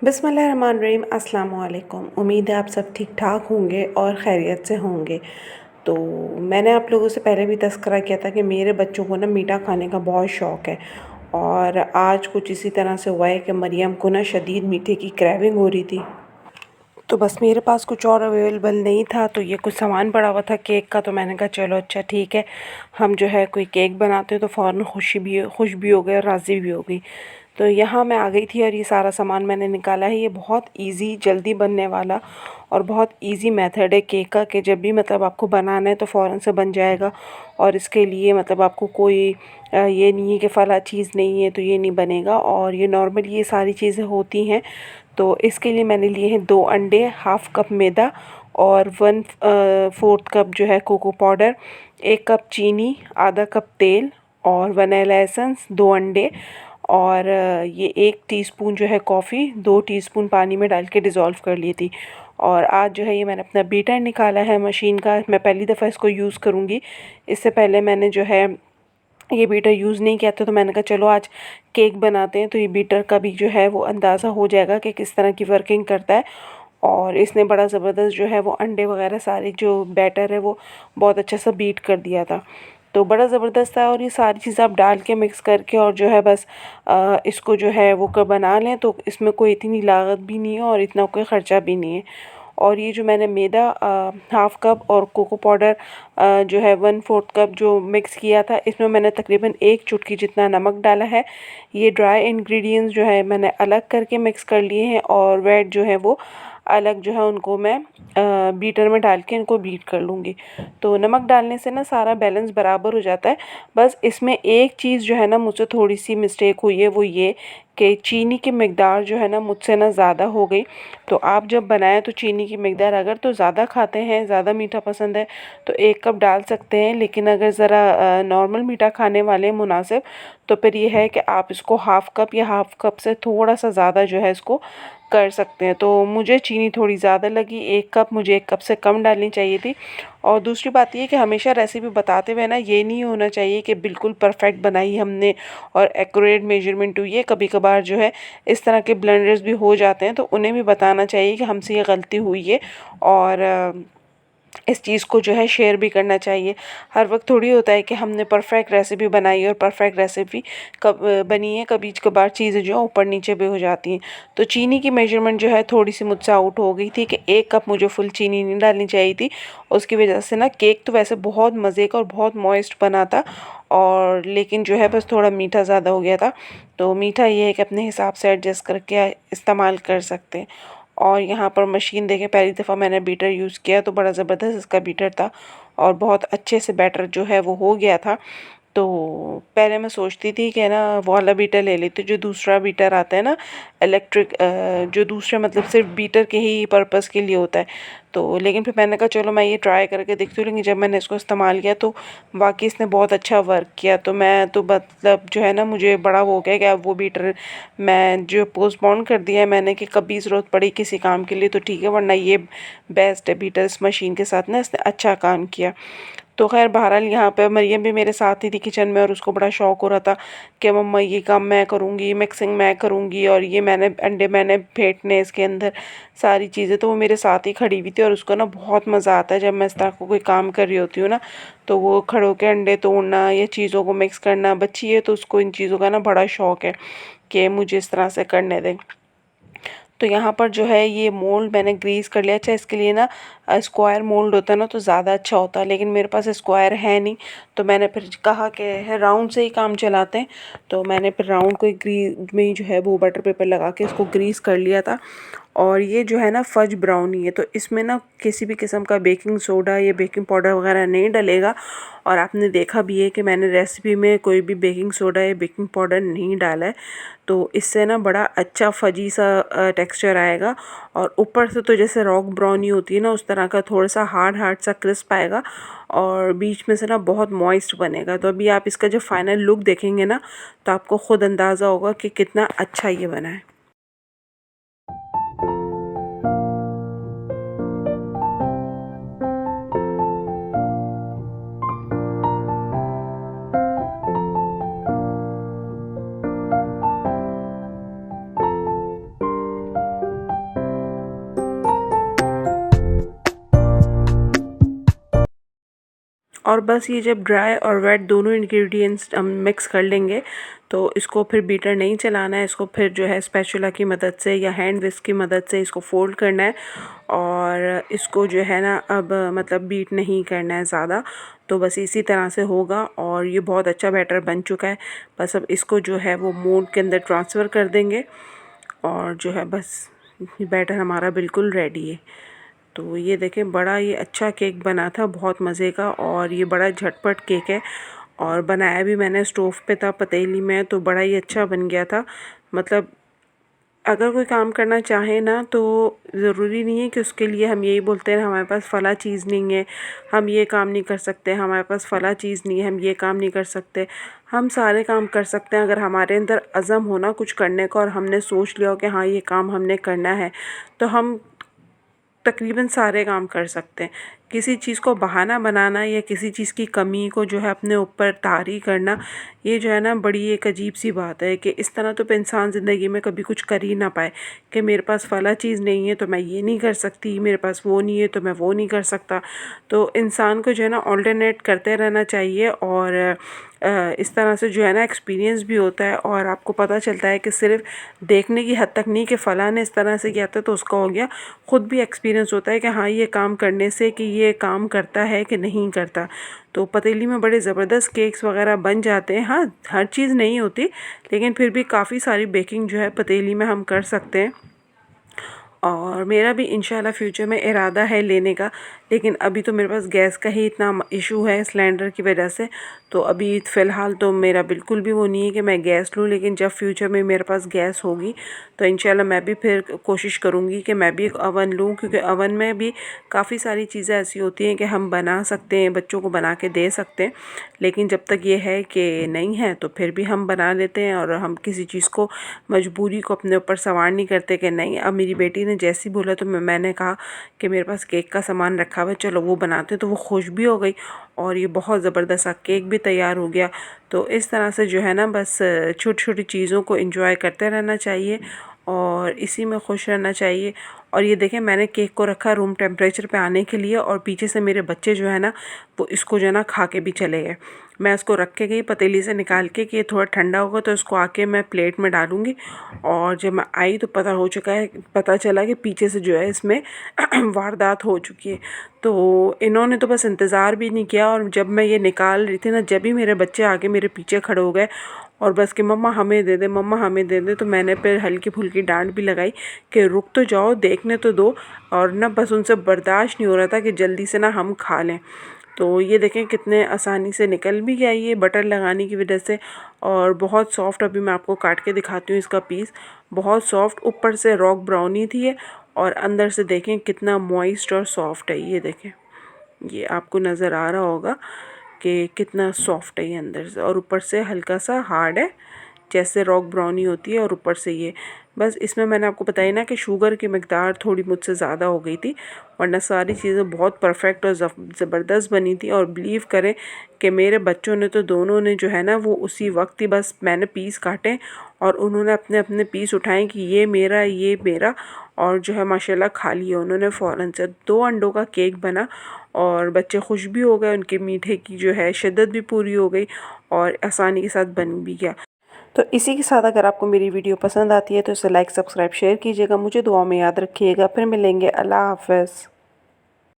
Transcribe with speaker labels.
Speaker 1: बिस्मिल्लाहिर्रहमानिर्रहीम अस्सलाम वालेकुम। उम्मीद है आप सब ठीक ठाक होंगे और खैरियत से होंगे। तो मैंने आप लोगों से पहले भी तज़किरा किया था कि मेरे बच्चों को ना मीठा खाने का बहुत शौक़ है और आज कुछ इसी तरह से हुआ है कि मरियम को ना शदीद मीठे की क्रेविंग हो रही थी। तो बस मेरे पास कुछ और अवेलेबल नहीं था, तो ये कुछ सामान पड़ा हुआ था केक का। तो मैंने कहा चलो अच्छा ठीक है, हम जो है कोई केक बनाते हैं। तो फ़ौरन खुश भी हो गए और राज़ी भी हो गई। तो यहाँ मैं आ गई थी और ये सारा सामान मैंने निकाला है। ये बहुत इजी जल्दी बनने वाला और बहुत इजी मेथड है केक का, कि जब भी मतलब आपको बनाना है तो फ़ौरन से बन जाएगा। और इसके लिए मतलब आपको कोई ये नहीं है कि फ़ला चीज़ नहीं है तो ये नहीं बनेगा, और ये नॉर्मली ये सारी चीज़ें होती हैं। तो इसके लिए मैंने लिए हैं 2 अंडे, हाफ़ कप मैदा और 1/4 कप जो है कोको पाउडर, 1 कप चीनी, आधा कप तेल और वनीला एसेंस, 2 अंडे और ये 1 टीस्पून जो है कॉफ़ी 2 टीस्पून पानी में डाल के डिज़ोल्व कर ली थी। और आज जो है ये मैंने अपना बीटर निकाला है मशीन का। मैं पहली दफ़ा इसको यूज़ करूँगी। इससे पहले मैंने जो है ये बीटर यूज़ नहीं किया था, तो मैंने कहा चलो आज केक बनाते हैं तो ये बीटर का भी जो है वो अंदाज़ा हो जाएगा कि किस तरह की वर्किंग करता है। और इसने बड़ा ज़बरदस्त जो है वो अंडे वगैरह सारे जो बैटर है वो बहुत अच्छा सा बीट कर दिया था। तो बड़ा ज़बरदस्त था। और ये सारी चीज़ें आप डाल के मिक्स करके और जो है बस इसको जो है वो बना लें। तो इसमें कोई इतनी लागत भी नहीं है और इतना कोई ख़र्चा भी नहीं है। और ये जो मैंने मैदा हाफ़ कप और कोको पाउडर जो है 1/4 कप जो मिक्स किया था, इसमें मैंने तकरीबन 1 चुटकी जितना नमक डाला है। ये ड्राई इंग्रेडिएंट्स जो है मैंने अलग करके मिक्स कर लिए हैं और वेट जो है वो अलग जो है उनको मैं बीटर में डाल के इनको बीट कर लूँगी। तो नमक डालने से ना सारा बैलेंस बराबर हो जाता है। बस इसमें एक चीज़ जो है ना मुझसे थोड़ी सी मिस्टेक हुई है, वो ये कि चीनी की मिक़दार जो है ना मुझसे ना ज़्यादा हो गई। तो आप जब बनाएं तो चीनी की मिक़दार अगर तो ज़्यादा खाते हैं, ज़्यादा मीठा पसंद है तो 1 कप डाल सकते हैं। लेकिन अगर ज़रा नॉर्मल मीठा खाने वाले मुनासिब, तो फिर ये है कि आप इसको हाफ़ कप या हाफ़ कप से थोड़ा सा ज़्यादा जो है इसको कर सकते हैं। तो मुझे चीनी थोड़ी ज़्यादा लगी, 1 कप मुझे 1 कप से कम डालनी चाहिए थी। और दूसरी बात ये कि हमेशा रेसिपी बताते हुए ना ये नहीं होना चाहिए कि बिल्कुल परफेक्ट बनाई हमने और एक्यूरेट मेजरमेंट हुई है। कभी कभार जो है इस तरह के ब्लेंडर्स भी हो जाते हैं, तो उन्हें भी बताना चाहिए कि हमसे ये गलती हुई है और इस चीज़ को जो है शेयर भी करना चाहिए। हर वक्त थोड़ी होता है कि हमने परफेक्ट रेसिपी बनाई और परफेक्ट रेसिपी कब बनी है। कभी कभार चीज़ें जो है ऊपर नीचे भी हो जाती हैं। तो चीनी की मेजरमेंट जो है थोड़ी सी मुझसे आउट हो गई थी कि 1 कप मुझे फुल चीनी नहीं डालनी चाहिए थी। उसकी वजह से ना केक तो वैसे बहुत मज़े का और बहुत मॉइस्ट बना था, और लेकिन जो है बस थोड़ा मीठा ज़्यादा हो गया था। तो मीठा ये है कि अपने हिसाब से एडजस्ट करके इस्तेमाल कर सकते हैं। और यहाँ पर मशीन देखें, पहली दफ़ा मैंने बीटर यूज़ किया तो बड़ा ज़बरदस्त इसका बीटर था और बहुत अच्छे से बैटर जो है वो हो गया था। तो पहले मैं सोचती थी कि ना वो वाला बीटर ले लेते, जो दूसरा बीटर आता है ना इलेक्ट्रिक, जो दूसरे मतलब सिर्फ बीटर के ही पर्पज़ के लिए होता है। तो लेकिन फिर मैंने कहा चलो मैं ये ट्राई करके देखती हूँ। लेकिन जब मैंने इसको इस्तेमाल किया तो वाकई इसने बहुत अच्छा वर्क किया। तो मैं तो मतलब जो है ना मुझे बड़ा वो हो गया कि अब वो बीटर मैं जो पोस्टपोन कर दिया है मैंने, कि कभी ज़रूरत पड़ी किसी काम के लिए तो ठीक है, वरना ये बेस्ट है बीटर। इस मशीन के साथ ना इसने अच्छा काम किया। तो खैर बहरहाल यहाँ पे मरियम भी मेरे साथ ही थी किचन में, और उसको बड़ा शौक़ हो रहा था कि मम्मा ये काम मैं करूँगी, मिक्सिंग मैं करूँगी और ये मैंने अंडे मैंने फेंटने इसके अंदर सारी चीज़ें। तो वो मेरे साथ ही खड़ी हुई थी और उसको ना बहुत मज़ा आता है जब मैं इस तरह को कोई काम कर रही होती हूँ ना, तो वो खड़े होकर अंडे तोड़ना या चीज़ों को मिक्स करना। बच्ची है तो उसको इन चीज़ों का ना बड़ा शौक़ है कि मुझे इस तरह से करने दें। तो यहाँ पर जो है ये मोल्ड मैंने ग्रीस कर लिया। अच्छा इसके लिए ना स्क्वायर मोल्ड होता है ना तो ज़्यादा अच्छा होता है, लेकिन मेरे पास स्क्वायर है नहीं। तो मैंने फिर कहा कि राउंड से ही काम चलाते हैं। तो मैंने फिर राउंड को ग्रीस में जो है वो बटर पेपर लगा के इसको ग्रीस कर लिया था। और ये जो है ना फज ब्राउनी है, तो इसमें ना किसी भी किस्म का बेकिंग सोडा या बेकिंग पाउडर वगैरह नहीं डलेगा। और आपने देखा भी है कि मैंने रेसिपी में कोई भी बेकिंग सोडा या बेकिंग पाउडर नहीं डाला है। तो इससे ना बड़ा अच्छा फजी सा टेक्सचर आएगा। और ऊपर से तो जैसे रॉक ब्राउनी होती है ना उस तरह का थोड़ा सा हार्ड हार्ड सा क्रिस्प आएगा, और बीच में से ना बहुत मॉइस्ट बनेगा। तो अभी आप इसका जब फाइनल लुक देखेंगे ना तो आपको ख़ुद अंदाज़ा होगा कि कितना अच्छा ये बना है। और बस ये जब ड्राई और वेट दोनों इंग्रेडिएंट्स हम मिक्स कर लेंगे तो इसको फिर बीटर नहीं चलाना है, इसको फिर जो है स्पैचुला की मदद से या हैंड विस्क की मदद से इसको फोल्ड करना है और इसको जो है ना अब मतलब बीट नहीं करना है ज़्यादा। तो बस इसी तरह से होगा और ये बहुत अच्छा बैटर बन चुका है। बस अब इसको जो है वो मोल्ड के अंदर ट्रांसफ़र कर देंगे और जो है बस बैटर हमारा बिल्कुल रेडी है। तो ये देखें बड़ा ये अच्छा केक बना था, बहुत मज़े का, और ये बड़ा झटपट केक है और बनाया भी मैंने स्टोव पे था पतीली में, तो बड़ा ही अच्छा बन गया था। मतलब अगर कोई काम करना चाहे ना तो ज़रूरी नहीं है कि उसके लिए हम यही बोलते हैं हमारे पास फ़ला चीज़ नहीं है, हम ये काम नहीं कर सकते, हमारे पास फ़ला चीज़ नहीं है, हम ये काम नहीं कर सकते। हम सारे काम कर सकते हैं अगर हमारे अंदर अज़म हो ना कुछ करने का और हमने सोच लिया हो कि हाँ ये काम हमने करना है, तो हम तकरीबन सारे काम कर सकते हैं। किसी चीज़ को बहाना बनाना या किसी चीज़ की कमी को जो है अपने ऊपर तारी करना, ये जो है ना बड़ी एक अजीब सी बात है कि इस तरह तो इंसान ज़िंदगी में कभी कुछ कर ही ना पाए कि मेरे पास फ़ला चीज़ नहीं है तो मैं ये नहीं कर सकती, मेरे पास वो नहीं है तो मैं वो नहीं कर सकता। तो इंसान को जो है ना ऑल्टरनेट करते रहना चाहिए और इस तरह से जो है ना एक्सपीरियंस भी होता है और आपको पता चलता है कि सिर्फ देखने की हद तक नहीं कि फ़लाँ ने इस तरह से किया था तो उसका हो गया, ख़ुद भी एक्सपीरियंस होता है कि हाँ ये काम करने से कि ये काम करता है कि नहीं करता। तो पतीली में बड़े ज़बरदस्त केक्स वगैरह बन जाते हैं। हाँ हर चीज़ नहीं होती, लेकिन फिर भी काफ़ी सारी बेकिंग जो है पतीली में हम कर सकते हैं और मेरा भी इंशाल्लाह फ्यूचर में इरादा है लेने का, लेकिन अभी तो मेरे पास गैस का ही इतना इशू है सिलेंडर की वजह से। तो अभी फ़िलहाल तो मेरा बिल्कुल भी वो नहीं है कि मैं गैस लूँ, लेकिन जब फ्यूचर में मेरे पास गैस होगी तो इंशाल्लाह मैं भी फिर कोशिश करूँगी कि मैं भी एक अवन लूँ, क्योंकि अवन में भी काफ़ी सारी चीज़ें ऐसी होती हैं कि हम बना सकते हैं, बच्चों को बना के दे सकते हैं। लेकिन जब तक ये है कि नहीं है तो फिर भी हम बना लेते हैं और हम किसी चीज़ को मजबूरी को अपने ऊपर सवार नहीं करते कि नहीं। अब मेरी बेटी ने जैसे ही बोला तो मैंने कहा कि मेरे पास केक का सामान रखा हुआ है, चलो वो बनाते हैं, तो वो खुश भी हो गई और ये बहुत ज़बरदस्त सा केक भी तैयार हो गया। तो इस तरह से जो है ना बस छोटी छोटी चीज़ों को एंजॉय करते रहना चाहिए और इसी में खुश रहना चाहिए। और ये देखें मैंने केक को रखा रूम टेम्परेचर पे आने के लिए और पीछे से मेरे बच्चे जो है ना वो इसको जो है ना खा के भी चले गए। मैं इसको रख के गई पतीली से निकाल के कि ये थोड़ा ठंडा होगा तो इसको आके मैं प्लेट में डालूँगी, और जब मैं आई तो पता चला कि पीछे से जो है इसमें वारदात हो चुकी है। तो इन्होंने तो बस इंतज़ार भी नहीं किया और जब मैं ये निकाल रही थी ना, जब ही मेरे बच्चे आके मेरे पीछे खड़े हो गए और बस कि मम्मा हमें दे दे, मम्मा हमें दे दे। तो मैंने फिर हल्की फुल्की डांट भी लगाई कि रुक तो जाओ, देखने तो दो। और ना बस उनसे बर्दाश्त नहीं हो रहा था कि जल्दी से ना हम खा लें। तो ये देखें कितने आसानी से निकल भी गया ये बटर लगाने की वजह से, और बहुत सॉफ्ट। अभी मैं आपको काट के दिखाती हूँ इसका पीस, बहुत सॉफ्ट। ऊपर से रॉक ब्राउनी थी ये और अंदर से देखें कितना मॉइस्ट और सॉफ्ट है। ये देखें, ये आपको नज़र आ रहा होगा कि कितना सॉफ्ट है ये अंदर से, और ऊपर से हल्का सा हार्ड है जैसे रॉक ब्राउनी होती है। और ऊपर से ये बस इसमें मैंने आपको बताया ना कि शुगर की मिकदार थोड़ी मुझसे ज़्यादा हो गई थी, वरना सारी चीज़ें बहुत परफेक्ट और ज़बरदस्त बनी थी। और बिलीव करें कि मेरे बच्चों ने तो दोनों ने जो है ना वो उसी वक्त ही बस मैंने पीस काटे और उन्होंने अपने अपने पीस उठाए कि ये मेरा, और जो है माशाल्लाह खा लिया उन्होंने फ़ौरन से। 2 अंडों का केक बना और बच्चे खुश भी हो गए, उनके मीठे की जो है शिद्दत भी पूरी हो गई और आसानी के साथ बन भी गया। तो इसी के साथ अगर आपको मेरी वीडियो पसंद आती है तो इसे लाइक, सब्सक्राइब, शेयर कीजिएगा। मुझे दुआओं में याद रखिएगा। फिर मिलेंगे। अल्लाह हाफ़िज़।